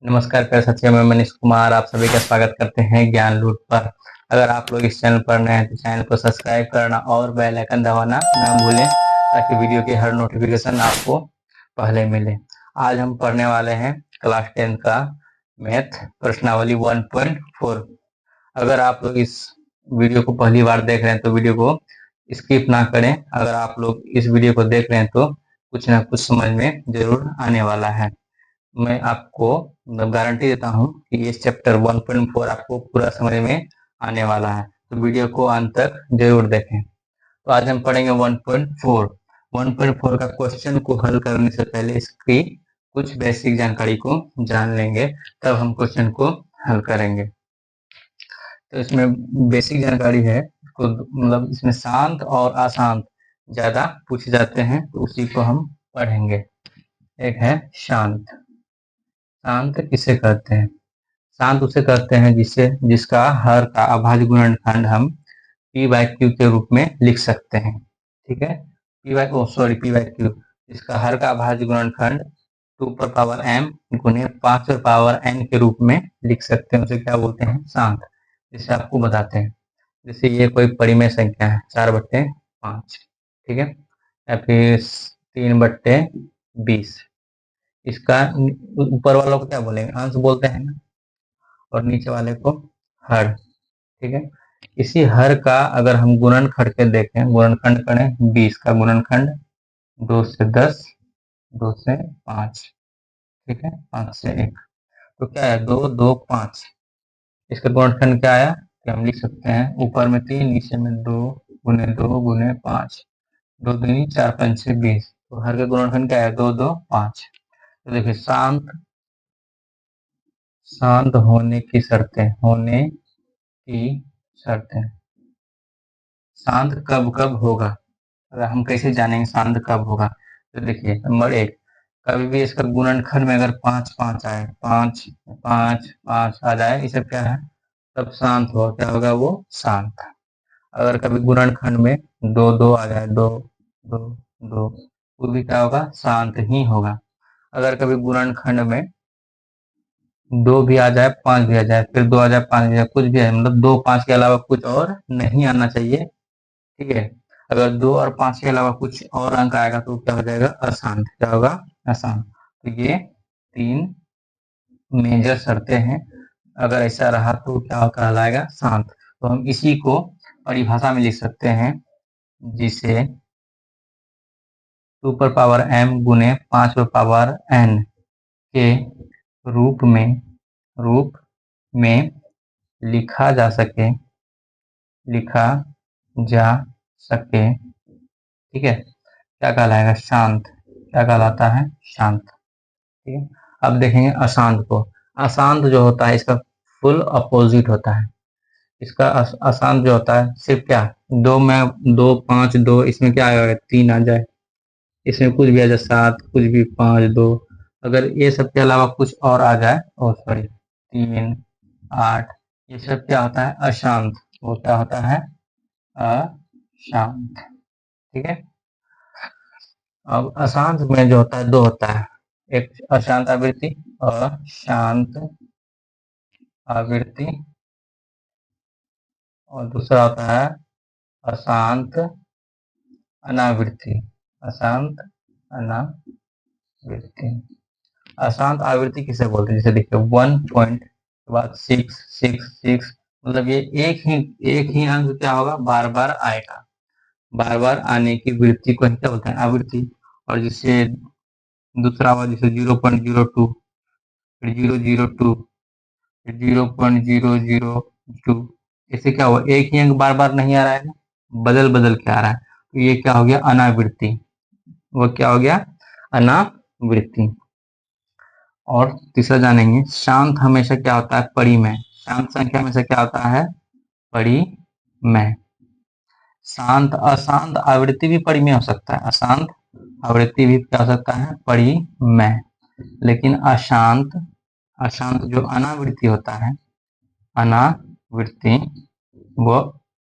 नमस्कार प्यारे साथियों, मैं मनीष कुमार आप सभी का स्वागत करते हैं ज्ञान लूट पर। अगर आप लोग इस चैनल पर नए हैं तो चैनल को सब्सक्राइब करना और बेल आइकन दबाना ना भूलें ताकि वीडियो की हर नोटिफिकेशन आपको पहले मिले। आज हम पढ़ने वाले हैं क्लास 10 का मैथ प्रश्नावली 1.4। अगर आप लोग इस वीडियो को पहली बार देख रहे हैं तो वीडियो को स्किप ना करें। अगर आप लोग इस वीडियो को देख रहे हैं तो कुछ ना कुछ समझ में जरूर आने वाला है। मैं आपको गारंटी देता हूँ कि ये चैप्टर 1.4 आपको पूरा समझ में आने वाला है, तो वीडियो को अंत तक जरूर देखें। तो आज हम पढ़ेंगे 1.4। 1.4 का क्वेश्चन को हल करने से पहले इसकी कुछ बेसिक जानकारी को जान लेंगे, तब हम क्वेश्चन को हल करेंगे। तो इसमें बेसिक जानकारी है को मतलब इसमें शांत और अशांत ज्यादा पूछे जाते हैं, तो उसी को हम पढ़ेंगे। एक है शांत। शांत किसे कहते हैं? शांत उसे कहते हैं जिसका हर का अभाज्य गुणनखंड हम पी बाई क्यू के रूप में लिख सकते हैं। ठीक है, पी बाई क्यू, इसका हर का अभाज्य गुणनखंड 2 पर पावर m गुने 5 पर पावर n के रूप में लिख सकते हैं। उसे क्या बोलते हैं? शांत। जिसे आपको बताते हैं, जैसे ये कोई परिमेय संख्या है 4/5, ठीक है, या फिर 3/20। इसका ऊपर वालों को क्या बोलेंगे? अंश बोलते हैं ना, और नीचे वाले को हर। ठीक है, इसी हर का अगर हम गुणनखंड के देखें, गुणनखंड करें 20 का गुणनखंड 2 से 10, 2 से 5, ठीक है, 5 से 1, तो क्या है? 2 2 5। इसका गुणनखंड क्या आया कि हम लिख सकते हैं ऊपर में 3, नीचे में 2 गुने 2 गुने 5, 2 दूनी 4 5 20। तो हर का गुणनखंड क्या है? 2 2 5। तो देखिए शांत होने की शर्तें, शांत कब कब होगा? अगर हम कैसे जानेंगे शांत कब होगा? तो देखिए, नंबर 1, कभी भी इसका गुणनखंड में अगर 5 5 आए, 5 5 5 आ जाए, ये सब क्या है? तब शांत हो, क्या होगा? वो शांत। अगर कभी गुणनखंड में 2 2 आ जाए, 2 2 2, वो भी क्या होगा? शांत ही होगा। अगर कभी गुणनखंड में 2 भी आ जाए, 5 भी आ जाए, फिर 2 आ जाए, 5 भी आ जाए, कुछ भी है, मतलब 2 5 के अलावा कुछ और नहीं आना चाहिए। ठीक है, अगर 2 और 5 के अलावा कुछ और अंक आएगा तो क्या हो जाएगा? अशांत। क्या होगा? अशांत। तो ये 3 मेजर शर्तें हैं। अगर ऐसा रहा तो क्या कहलाएगा? शांत। तो हम इसी को परिभाषा में लिख सकते हैं, जिसे 2 पर पावर m गुने 5 पर पावर n के रूप में लिखा जा सके। ठीक है, क्या कहलाएगा? शांत। क्या कहलाता है? शांत। ठीक है, अब देखेंगे अशांत को। अशांत जो होता है इसका फुल अपोजिट होता है। इसका अशांत जो होता है सिर्फ क्या? 2 में 2 5 2, इसमें क्या आएगा? 3 आ जाए, इसमें कुछ भी आ जाए, 7, कुछ भी, 5 2, अगर ये सब के अलावा कुछ और आ जाए, ओ सॉरी, 3 8, ये सब क्या होता है? अशांत। वो क्या होता है? अशांत। ठीक है, अब अशांत में जो होता है दो होता है, एक अशांत आवृत्ति, अशांत आवृत्ति, और दूसरा होता है अशांत अनावृत्ति। अशांत अनावृत्ति। अशांत आवृत्ति किसे बोलते हैं? जैसे देखिए 1 पॉइंट के बाद 6 6 6, मतलब ये एक ही अंक क्या होगा? बार बार आएगा। बार बार आने की वृत्ति को क्या बोलते हैं? आवृत्ति। और जिससे दूसरा हुआ जैसे 0.02, फिर 0.02, फिर 0.002, इससे क्या हुआ? एक ही अंक बार बार नहीं आ रहा है ना, बदल बदल के आ रहा है, तो ये क्या हो गया? अनावृत्ति। वो क्या हो गया? अनावृत्ति। और तीसरा जानेंगे, शांत हमेशा क्या होता है? परिमेय। शांत संख्या हमेशा क्या होता है? परिमेय। शांत अशांत आवृत्ति भी परिमेय हो सकता है, अशांत आवृत्ति भी क्या हो सकता है? परिमेय। लेकिन अशांत अशांत जो अनावृत्ति होता है, अनावृत्ति, वो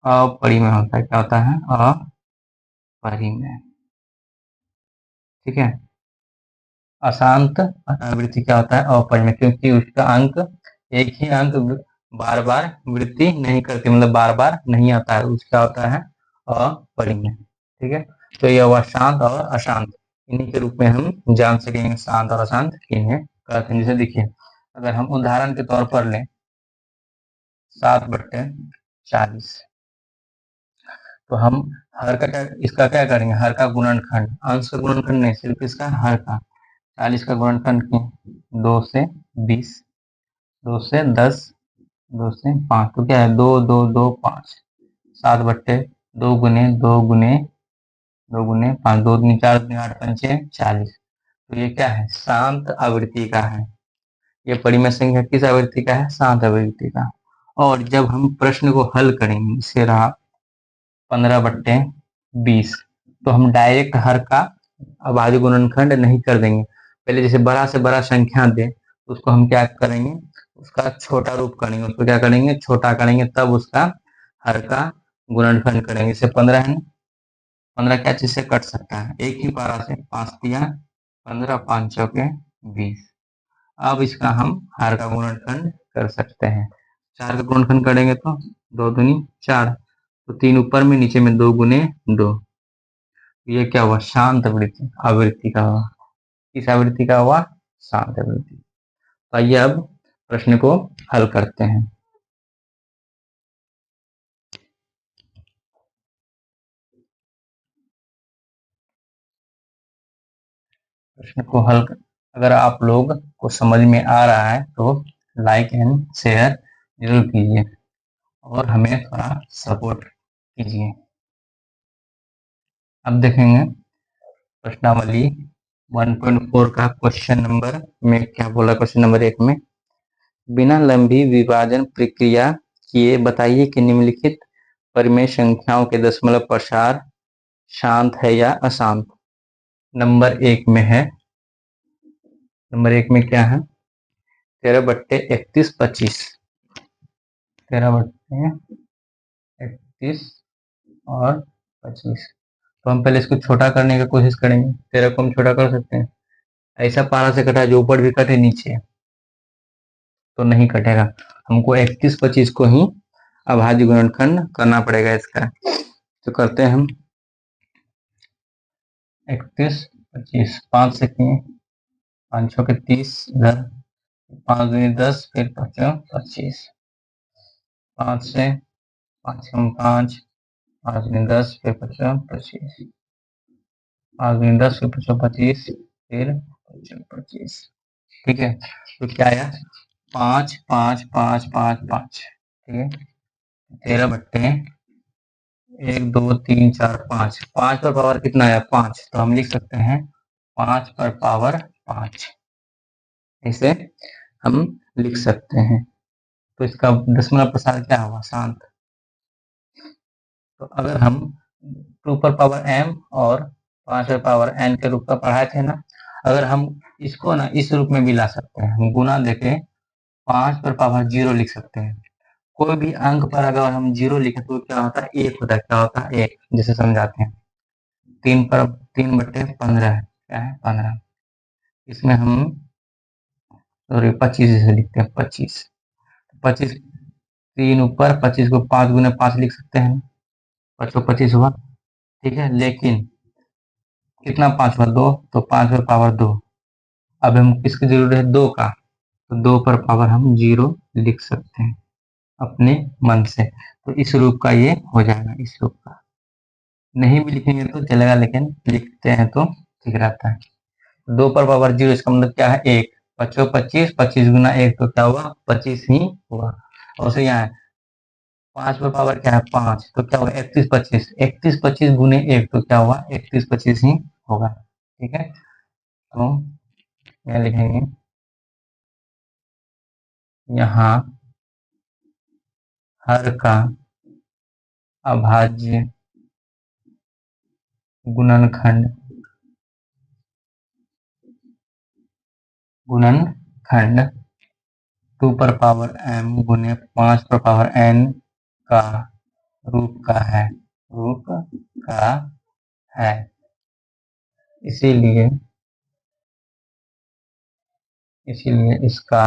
अपरिमेय होता है। क्या होता है? अपरिमेय। ठीक है, अशांत आवृत्ति क्या होता है? अपरिमेय, क्योंकि उसका अंक एक ही अंक बार बार वृद्धि नहीं करती, मतलब बार बार नहीं आता है, उसका होता है अपरिमेय। ठीक है, तो यह हुआ शांत और अशांत। इन्हीं के रूप में हम जान सकेंगे शांत और अशांत किन्हें कहते हैं। जैसे देखिए, अगर हम उदाहरण के तौर पर लें 7/40, तो हम हर का क्या, इसका क्या करेंगे? हर का गुणनखंड, अंश का गुणनखंड नहीं, सिर्फ इसका हर का। 40 का गुणनखंड क्यों? 2 से 20, 2 से 10, 2 से 5, तो क्या है? 2 2 2 5, 7/2 गुने 2 गुने 2 गुने 5, 2 दूनी 4, 2 8 पंचे 40। तो ये क्या है? शांत आवृत्ति का है। ये परिमेय संख्या किस आवृत्ति का है? शांत आवृत्ति का। और जब हम प्रश्न को हल करेंगे, इसे रहा 15/20, तो हम डायरेक्ट हर का अभाज्य गुणनखंड नहीं कर देंगे। पहले जैसे बड़ा से बड़ा संख्या दे, तो उसको हम क्या करेंगे? उसका छोटा रूप करेंगे, उसको क्या करेंगे? छोटा करेंगे, तब उसका हर का गुणनखंड करेंगे। जैसे 15 है, 15 क्या चीज से कट सकता है? एक ही पारा से, 5 तिया 15, 5 चौके 20। अब इसका हम हर का गुणनखंड कर सकते हैं। 4 का गुणनखंड करेंगे तो 2 दूनी 4, तो 3 ऊपर में, नीचे में 2 गुने 2। ये क्या हुआ? शांत आवृत्ति आवृत्ति का हुआ। किस आवृत्ति का हुआ? शांत आवृत्ति। तो आइए अब प्रश्न को हल करते हैं। प्रश्न को हल अगर आप लोग को समझ में आ रहा है तो लाइक एंड शेयर जरूर कीजिए और हमें थोड़ा सपोर्ट कीजिए। अब देखेंगे प्रश्नावली 1.4 का क्वेश्चन नंबर में क्या बोला। क्वेश्चन नंबर 1 में, बिना लंबी विभाजन प्रक्रिया किए बताइए कि निम्नलिखित परिमेय संख्याओं के दशमलव प्रसार शांत है या अशांत। नंबर 1 में है, नंबर 1 में क्या है? 13/31 25, 13/31 और 25। तो हम पहले इसको छोटा करने की कोशिश करेंगे। 13 को हम छोटा कर सकते हैं। ऐसा पारा से कटा जो ऊपर भी कटे नीचे तो नहीं कटेगा। हमको 31/25 को ही अभाज्य गुणनखंड करना पड़ेगा इसका। तो करते हैं हम 31/25, 5 से किए, 5 छः के 30, इधर 5 दूनी 10, फिर 5 25, 5 से 5 हम 5, 5 दूनी 10, फिर 5 25, 5 दूनी 10, फिर 5 25, फिर 5 25। ठीक है, तो क्या आया? 5 5 5 5 5। ठीक है, 13/1 2 3 4 5, 5 पर पावर कितना है? 5, तो हम लिख सकते हैं 5 पर पावर 5, इसे हम लिख सकते हैं। तो इसका दशमलव प्रसार क्या होगा? शांत। तो अगर हम 2 पर पावर m और 5 पर पावर n के रूप का पढ़ाए थे ना, अगर हम इसको ना इस रूप में भी ला सकते हैं, हम गुना देके 5 पर पावर 0 लिख सकते हैं। कोई भी अंक पर अगर हम 0 लिखें तो क्या होता है? 1 होता है। क्या होता है? 1। जैसे समझाते हैं, 3/15 है, क्या है? 15। इसमें हम सॉरी 25 जैसे लिखते हैं, 25, 25 3 ऊपर, 25 को 5 गुने 5 लिख सकते हैं, 5 को 25 हुआ। ठीक है, लेकिन कितना 5 हुआ? 2, तो 5 पर पावर 2। अब हम किसकी जरूरत है? 2 का, तो 2 पर पावर हम 0 लिख सकते हैं अपने मन से। तो इस रूप का ये हो जाएगा, इस रूप का। नहीं भी लिखेंगे तो चलेगा, लेकिन लिखते हैं तो ठीक रहता है। 2 पर पावर 0, इसका मतलब क्या है? 1। 5 25, 25 गुना 1, तो क्या हुआ? 25 ही हुआ। और फिर यहाँ 5 पर पावर क्या है? 5, तो क्या होगा? 31/25, 31/25 गुने 1, तो क्या हुआ? 31/25 ही होगा। ठीक है, तो यहाँ लिखेंगे, यहाँ हर का अभाज्य गुणनखंड, गुणनखंड 2 पर पावर m गुने 5 पर पावर n का रूप का है, रूप का है। इसीलिए इसीलिए इसका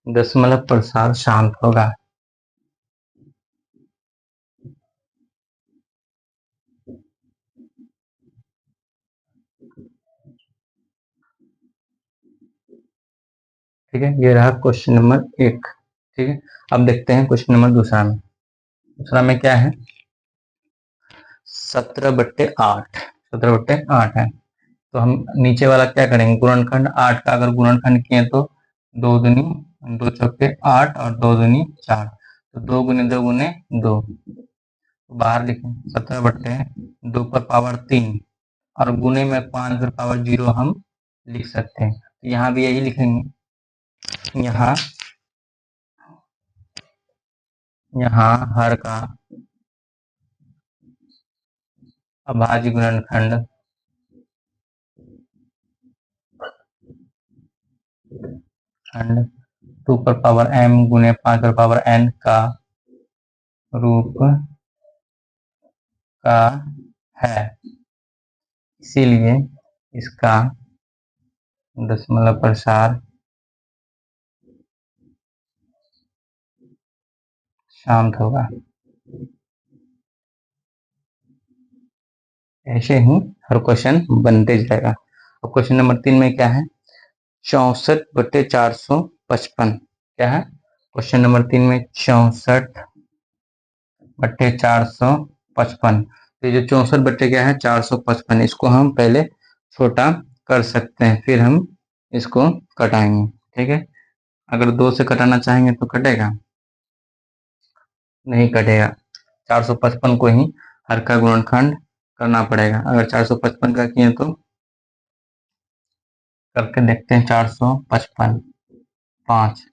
दशमलव प्रसार शांत होगा। ठीक है, ये रहा क्वेश्चन नंबर 1। ठीक है, अब देखते हैं क्वेश्चन नंबर दूसरा में। दूसरा में क्या है, 17/8। 17/8 है, तो हम नीचे वाला क्या करेंगे, गुणनखंड 8 का अगर गुणनखंड किए तो 2 दूनी 2 चौके 8 और 2 दूनी 4, तो 2 गुने 2 गुने 2, बाहर लिखें 17/2 पर पावर 3 और गुने में 5 पर पावर 0 हम लिख सकते हैं। तो यहाँ भी यही लिखेंगे। यहाँ हर का अभाज्य गुणनखंड 2 पर पावर m गुने 5 पर पावर n का रूप का है, इसीलिए इसका दशमलव प्रसार शांत होगा। ऐसे ही हर क्वेश्चन बनते जाएगा। अब क्वेश्चन नंबर 3 में क्या है, 64/455। क्या है क्वेश्चन नंबर 3 में, 64/455। तो ये जो 64 बट्टे क्या है 455, इसको हम पहले छोटा कर सकते हैं, फिर हम इसको कटाएंगे। ठीक है, अगर 2 से कटाना चाहेंगे तो कटेगा, नहीं कटेगा। 455 को ही हर का गुणनखंड करना पड़ेगा। अगर 455 का किए तो करके देखते हैं। 455, 5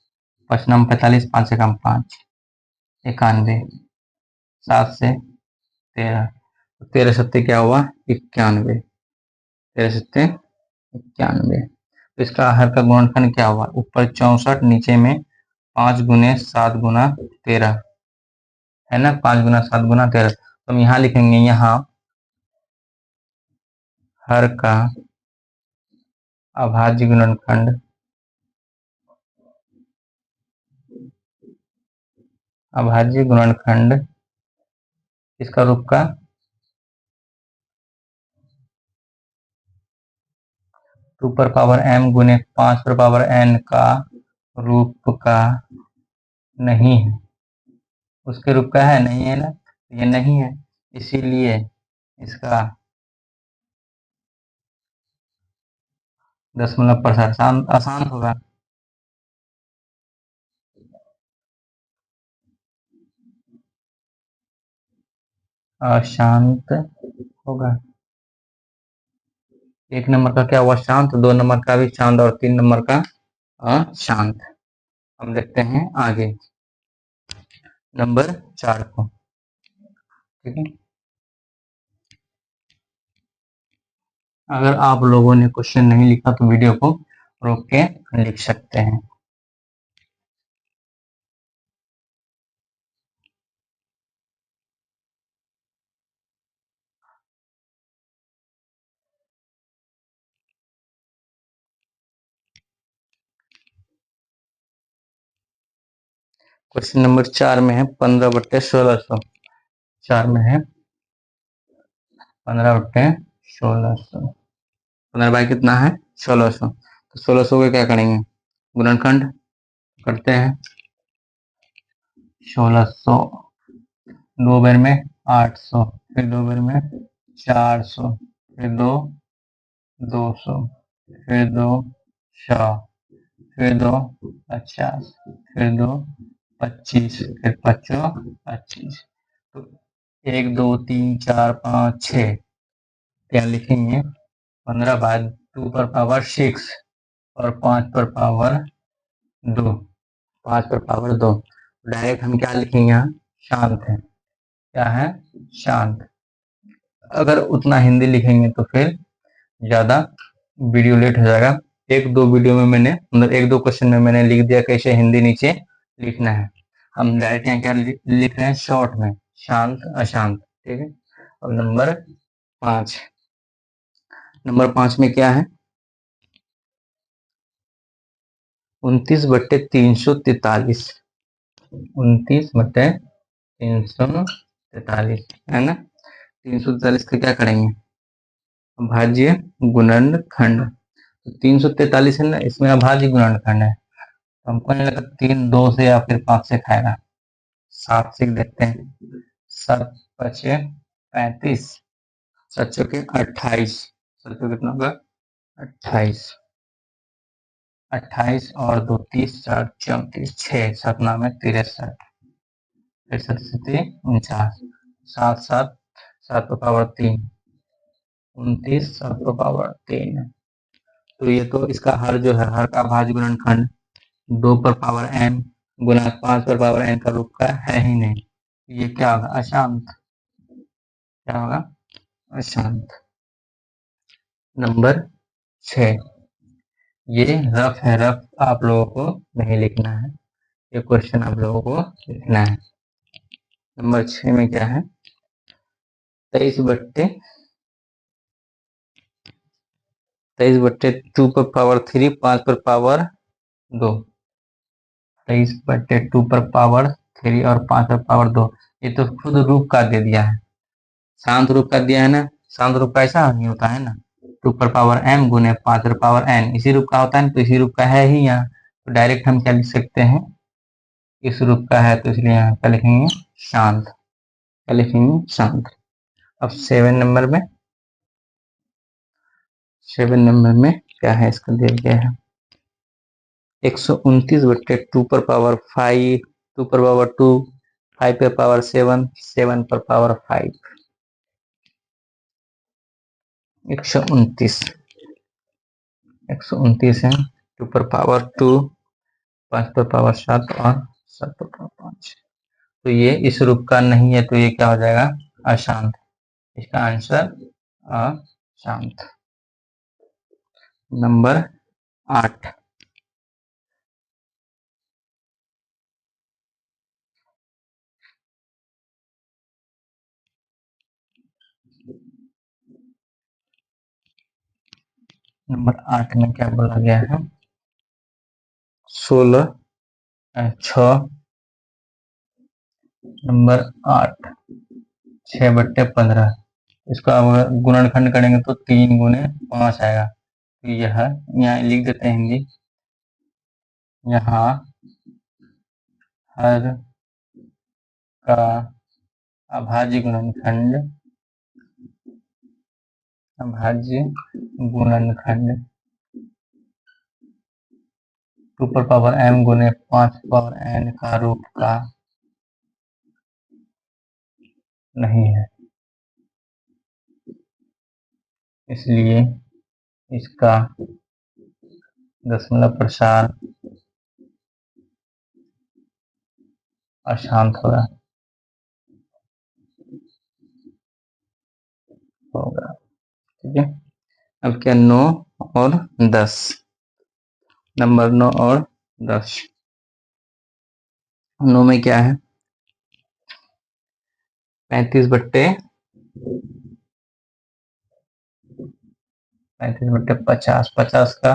5 नम 45, 5 से कम 5, 91, 7 से 13, 13 सत्ते क्या हुआ 91, 13 सत्ते 91। तो इसका हर का गुणनखंड क्या हुआ, ऊपर 64, नीचे में 5 गुने 7 गुना 13 है ना, 5 गुना 7 गुना 13। तो हम यहाँ लिखेंगे, यहाँ हर का अभाज्य गुणनखंड इसका रूप का 2 पर पावर m गुने 5 पर पावर n का रूप का नहीं है। उसके रूप का है, नहीं है ना, ये नहीं है, इसीलिए इसका दशमलव प्रसार अशांत होगा। अशांत होगा। 1 नंबर का क्या हुआ शांत, 2 नंबर का भी शांत और 3 नंबर का अशांत। हम देखते हैं आगे नंबर 4 को। ठीक है, अगर आप लोगों ने क्वेश्चन नहीं लिखा तो वीडियो को रोक के लिख सकते हैं। क्वेश्चन नंबर 4 में है 15/1600। 4 में है 15/1600। 15 बाई कितना है 1600। तो 1600 को क्या करेंगे, गुणनखंड करते हैं। 1600 2 बार में 800, फिर 2 बार में 400, फिर 2 200, फिर 2 100, फिर 2 50, फिर 2 25, फिर 5 25। तो 1 2 3 4 5 6 क्या लिखेंगे, 15 बाद 2 पर पावर 6 और 5 पर पावर 2, 5 पर पावर 2। डायरेक्ट हम क्या लिखेंगे, यहाँ शांत है। क्या है, शांत। अगर उतना हिंदी लिखेंगे तो फिर ज़्यादा वीडियो लेट हो जाएगा। 1-2 वीडियो में मैंने मतलब 1-2 क्वेश्चन में मैंने लिख दिया कैसे हिंदी नीचे लिखना है। हम डायरेक्ट यहाँ क्या लिख रहे हैं शॉर्ट में, शांत अशांत। ठीक है, अब नंबर 5। नंबर 5 में क्या है? 29/343। 29/343 है ना। 343 का क्या करेंगे? अभाज्य गुणनखंड। तो 343 है ना, इसमें अभाज्य गुणनखंड है, तो हमको नहीं लगता 3 2 से या फिर 5 से खाएगा। 7 से देखते हैं। 7 5 35, 7 चौके 28, 7 चौके कितना होगा? 28। 28 और 2 30, 4 34, 6 7 9 में 63, 63 49, 7 7 7 पर पावर 3, 29 7 पर पावर 3। तो ये तो इसका हर जो है, हर का भाज्य गुणनखंड 2 पर पावर n गुना 5 पर पावर n का रूप का है ही नहीं। ये क्या होगा? अशांत। क्या होगा? अशांत। नंबर 6, ये रफ है, रफ आप लोगों को नहीं लिखना है, ये क्वेश्चन आप लोगों को लिखना है। नंबर 6 में क्या है? 23/2 पर पावर 3, 5 पर पावर 2। 23/2 पर पावर 3 और 5 पर पावर 2। ये तो खुद रूप का दे दिया है, शांत रूप का दिया है ना। शांत रूप का ऐसा नहीं होता है ना, 2 पर पावर m गुने 5 पर पावर n, इसी रूप का होता है ना, तो इसी रूप का है ही यहाँ। तो डायरेक्ट हम क्या लिख सकते हैं? इस रूप का है, तो इसलिए यहाँ क्या लिखेंगे? शांत। क्या लिखेंगे? शांत। अब 7 नंबर में क्या है? इसका दिया गया है 129/2 पर पावर 5, 2 पर पावर 2, 5 पर पावर 7, 7 पर पावर 5। 129 है, 2 पर पावर 2, 5 पर पावर 7 और 7 पर पावर 5। तो ये इस रूप का नहीं है, तो ये क्या हो जाएगा? अशांत। इसका आंसर अशांत। नंबर 8, नंबर 8 में क्या बोला गया है? 16 6। नंबर 8, 6/15। इसको अगर गुणनखंड करेंगे तो 3 गुने 5 आएगा। तो यह यहाँ लिख देते हैं हिंदी। यहाँ हर का अभाज्य गुणनखंड, अभाज्य गुणनखंड 2 पर पावर m गुने 5 पावर n का रूप का नहीं है, इसलिए इसका दशमलव प्रसार अशांत होगा। ठीक है। अब क्या? 9 और 10। नंबर 9 और 10। 9 में क्या है? 35/50, 50 का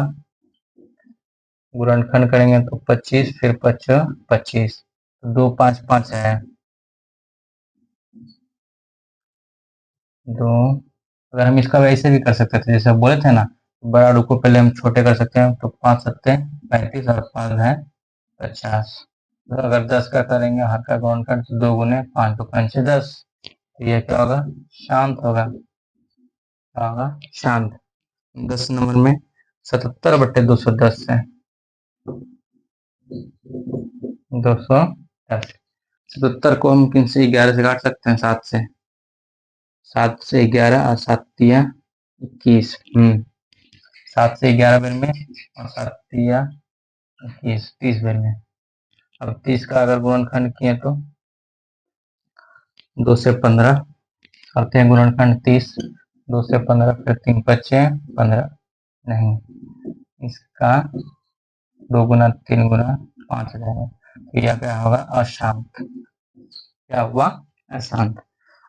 गुणनखंड करेंगे तो 25, फिर 25 25, 2 5 5 है। 2, अगर हम इसका वैसे भी कर सकते थे, जैसे बोले थे ना, बड़ा रूप को पहले हम छोटे कर सकते हैं, तो 5 7 35 और 5 है 50। तो अगर 10 का करेंगे हर का गुणनखंड, तो 2 गुने 5 तो 5 10। तो ये क्या होगा? शांत होगा। क्या होगा? शांत। 10 नंबर में 77/210 है 210। 77 को हम किन से? 11 से काट सकते हैं, 7 से। 7 से 11 और 7 तिया 21। 7 से 11 बेर में और 7 तिया 21, 30 बेर में। अब 30 का अगर गुणनखंड किए तो 2 से 15 करते हैं गुणनखंड 30, 2 से 15, फिर 3 बचे 15 नहीं, इसका 2 गुना 3 गुना 5 हो जाएगा। तो यह क्या होगा? अशांत। क्या हुआ? अशांत।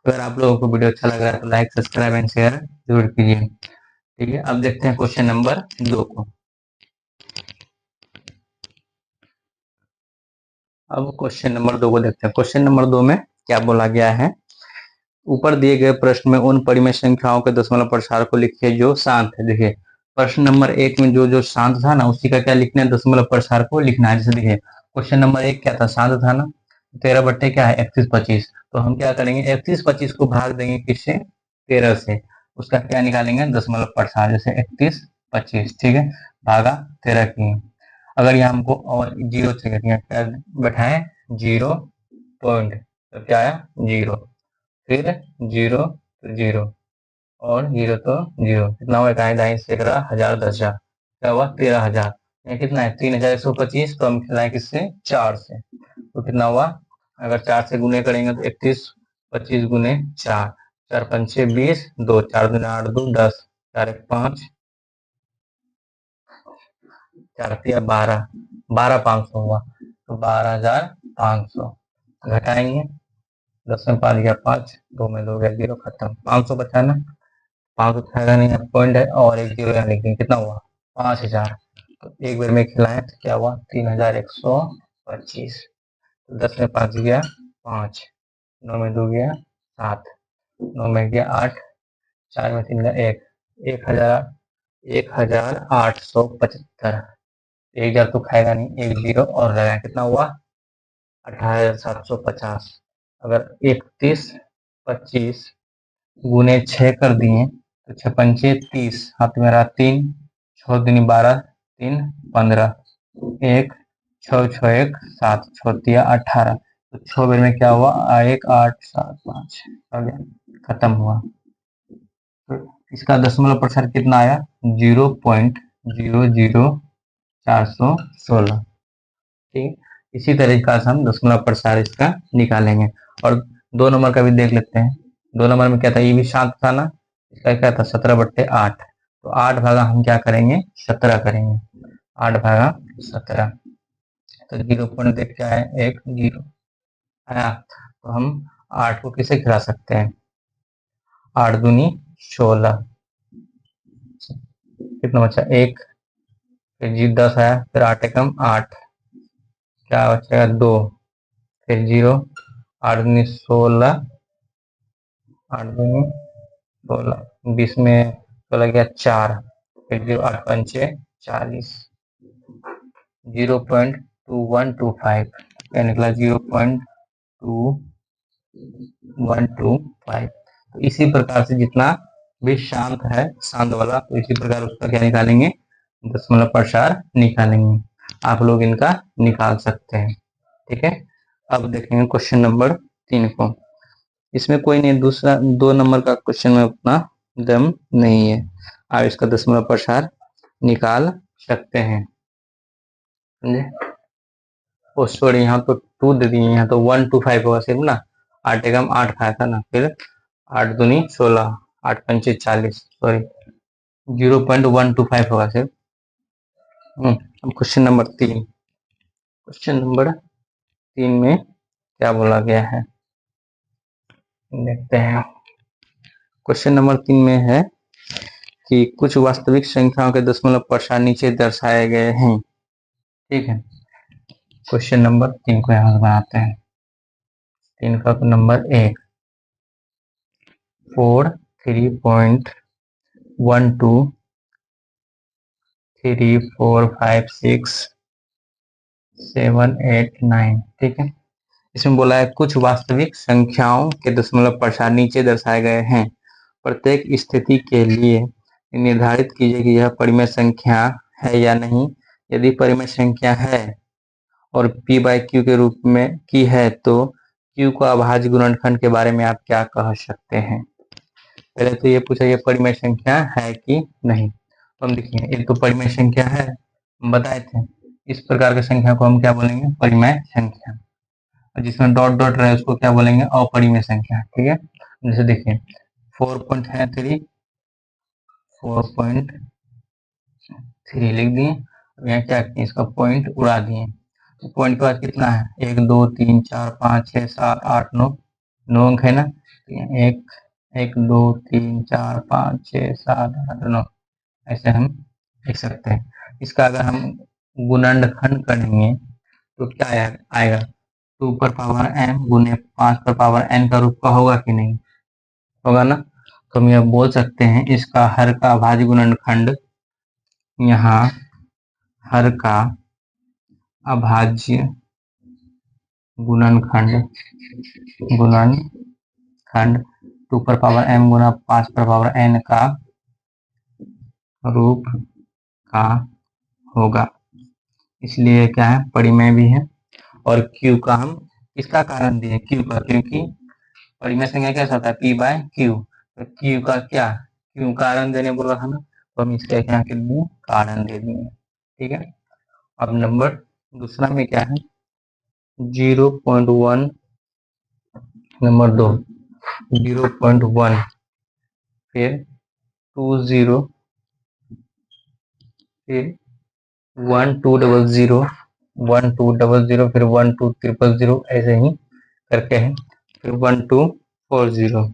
अगर आप लोगों को वीडियो अच्छा लग रहा है तो लाइक, सब्सक्राइब एंड शेयर जरूर कीजिए। ठीक है, अब देखते हैं क्वेश्चन नंबर 2 को। अब क्वेश्चन नंबर 2 को देखते हैं। क्वेश्चन नंबर 2 में क्या बोला गया है, ऊपर दिए गए प्रश्न में उन परिमेय संख्याओं के दशमलव प्रसार को लिखिए जो शांत है। देखिए प्रश्न नंबर 1 में जो जो शांत था ना, उसी का क्या लिखना है, दशमलव प्रसार को लिखना है। जैसे देखिए क्वेश्चन नंबर 1 क्या था, शांत था ना, 13 बट्टे क्या है 31 25, तो हम क्या करेंगे 31 25 को भाग देंगे किससे, 13 से, उसका क्या निकालेंगे दशमलव प्रसार। जैसे 31 25, ठीक है, भागा 13 की। अगर यहाँ हमको और जीरो चाहिए, क्या बैठाए, 0 पॉइंट, तो क्या आया 0, फिर 0 तो 0 और 0 तो 0, कितना हुआ, इकाई दाई से 11,000 10,000, क्या हुआ 13,000। ये कितना है 3,125, तो हम खिलाए किससे, 4 से, तो कितना हुआ, अगर 4 से गुने करेंगे तो 31 25 गुने 4, 4 पंचे 20, 2 4 दूने 8 2 10, 4 1 5, 4 तिया 12, 12,500 हुआ, तो 12,500 घटाएंगे, 10 में 5 गया 5, 2 में 2 गया 0, खत्म। 500 बचा ना, 500 खाएगा नहीं, पॉइंट है और एक जीरो यहाँ लिख देंगे, कितना हुआ 5,000। तो एक बार में खिलाएं तो क्या हुआ 3,125, 10 में 5 गया 5, 9 में 2 गया 7, 9 में गया 8, 4 में 3 गया 1, 1,875, 1,000 तो खाएगा नहीं, एक जीरो और लगाए, कितना हुआ 18,750। अगर 31 25 गुने 6 कर दिए तो 6 पंचे 30, हाथ में रहा 3, 6 दूनी 12, 3 15, 1 6 6 1 7, 6 तिया 18, तो 6 बेर में क्या हुआ 1 8 7 5, खत्म हुआ। तो इसका दशमलव प्रसार कितना आया 0.00416। ठीक, इसी तरीका से हम दशमलव प्रसार इसका निकालेंगे। और 2 नंबर का भी देख लेते हैं। 2 नंबर में क्या था, ये भी शांत था ना, इसका क्या था 17 बट्टे 8, तो 8 भागा हम क्या करेंगे 17 करेंगे, 8 भागा 17, तो 0 देख क्या है 1 0 आया। तो हम 8 को किसे खिला सकते हैं, 8 दूनी 16, कितना बचा 1, फिर जी 10 आया, फिर 8 एकम 8, क्या बचेगा 2, फिर 0, 8 दूनी 16, 8 दूनी 16, 20 में 16 गया 4, फिर 0 8 पंचे 40, 0.2125, क्या निकला 0.2125। तो इसी प्रकार से जितना भी शांत है, शांत वाला, तो इसी प्रकार उसका क्या निकालेंगे दशमलव प्रसार निकालेंगे। आप लोग इनका निकाल सकते हैं। ठीक है, अब देखेंगे क्वेश्चन नंबर 3 को। इसमें कोई नहीं, दूसरा 2 नंबर का क्वेश्चन में उतना दम नहीं है, आप इसका दशमलव प्रसार निकाल सकते हैं। समझे, ओ सॉरी, यहाँ तो 2 दे दिए, यहाँ तो 125 होगा सिर्फ ना, 8 एकम 8 खाया था ना, फिर 8 दूनी 16, 8 पंचे 40, सॉरी 0.125 होगा सिर्फ। अब क्वेश्चन नंबर 3, क्वेश्चन नंबर 3 में क्या बोला गया है देखते हैं। क्वेश्चन नंबर 3 में है कि कुछ वास्तविक संख्याओं के दशमलव प्रसार नीचे दर्शाए गए हैं। ठीक है, क्वेश्चन नंबर 3 को यहाँ से बनाते हैं। 3 का नंबर 1 4 3.12 3 4 5 6 7 8 9। ठीक है, इसमें बोला है कुछ वास्तविक संख्याओं के दशमलव प्रसार नीचे दर्शाए गए हैं। प्रत्येक स्थिति के लिए निर्धारित कीजिए कि यह परिमेय संख्या है या नहीं। यदि परिमेय संख्या है और p बाई क्यू के रूप में की है तो q का अभाज्य गुणनखंड के बारे में आप क्या कह सकते हैं। पहले तो ये पूछा ये परिमेय संख्या है कि नहीं, तो हम देखिए ये तो परिमेय संख्या है, हम बताए थे इस प्रकार की संख्या को हम क्या बोलेंगे परिमेय संख्या, और जिसमें डॉट डॉट रहे उसको क्या बोलेंगे अपरिमेय संख्या। ठीक है, जैसे देखिए 4.3 4.3 लिख दिए, यहाँ क्या किए इसका पॉइंट उड़ा दिए, तो पॉइंट के बाद कितना है 1 2 3 4 5 6 7 8 9, 9 अंक है ना, एक 2 3 4 5 6 7 8 9 ऐसे हम लिख सकते हैं। इसका अगर हम गुणनखंड करेंगे तो क्या आएगा 2 पर पावर m गुने 5 पर पावर n का रूप का होगा कि नहीं होगा ना। तो हम यह बोल सकते हैं इसका हर का अभाज्य गुणनखंड, यहाँ हर का अभाज्य गुणनखंड 2 पर पावर m गुना 5 पर पावर n का रूप का होगा। इसलिए क्या है परिमेय भी है। और Q का हम इसका कारण दिए Q का, क्योंकि परिमेय संख्या कैसा होता है P बाय Q। तो Q का क्या Q कारण देने बोला था ना, तो हम इसके यहाँ के लिए कारण दे दिए। ठीक है। अब नंबर दूसरा में क्या है 0.1, नंबर 2 0.1, फिर 20, फिर 1200, 1200, फिर 12300 ऐसे ही करके है, फिर 1240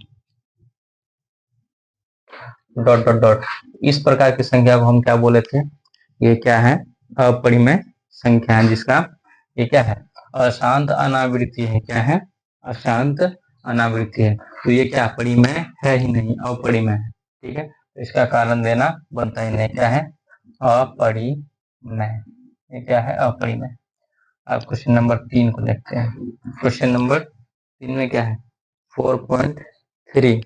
डॉट डॉट डॉट। इस प्रकार की संख्या को हम क्या बोले थे, ये क्या है अपरिमेय संख्या है, जिसका ये क्या है अशांत अनावृत्ति है। क्या है अशांत अनावृत्ति है। तो ये क्या परिमेय है ही नहीं, अपरिमेय है। ठीक है। तो इसका कारण देना बनता ही नहीं। क्या है अपरिमेय, ये क्या है अपरिमेय। अब क्वेश्चन नंबर 3 को देखते हैं। क्वेश्चन नंबर 3 में क्या है 4.3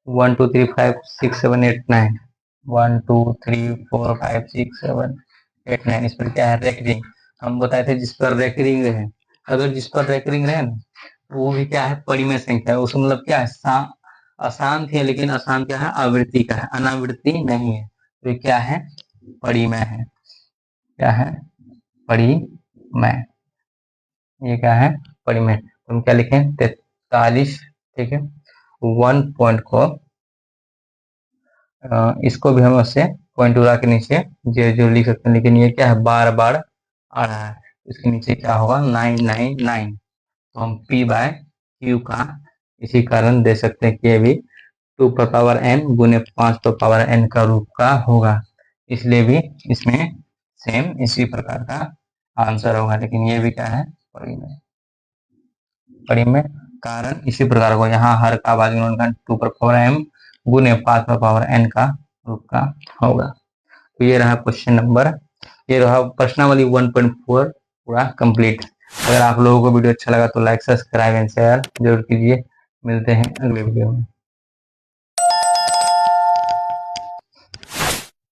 1 2 3 5 6 7 8 9 1 2 3 4 5 6 7 8 9। इस पर क्या है रेकरिंग। हम बताए थे जिस पर रेकरिंग रहे, अगर जिस पर रेकरिंग रहे ना वो भी क्या है परिमेय संख्या है। उसमें मतलब क्या है अशांत है, लेकिन अशांत क्या है आवृत्ति का है, अनावृत्ति नहीं है। तो ये क्या है परिमेय है। क्या है परिमेय, ये क्या है परिमेय। तो हम क्या लिखें 43। ठीक है। 1 पॉइंट को इसको भी हम उससे पॉइंट उड़ा के नीचे 0 लिख सकते हैं, लेकिन ये क्या है बार बार आ रहा है। इसके नीचे क्या होगा 999। तो हम P बाय Q का इसी कारण दे सकते हैं कि ये भी 2 पर पावर n गुने 5 पर पावर n का रूप का होगा। इसलिए भी इसमें सेम इसी प्रकार का आंसर होगा। लेकिन ये भी क्या है परिमेय कारण इसी प्रकार को यहाँ हर का अभाज्य गुणनखंड 2 पर पावर m गुने 5 पर पावर n का रूप का होगा। तो ये रहा क्वेश्चन नंबर, ये रहा प्रश्नावली 1.4 पूरा कंप्लीट। अगर आप लोगों को वीडियो अच्छा लगा तो लाइक सब्सक्राइब एंड शेयर जरूर कीजिए। मिलते हैं अगले वीडियो में।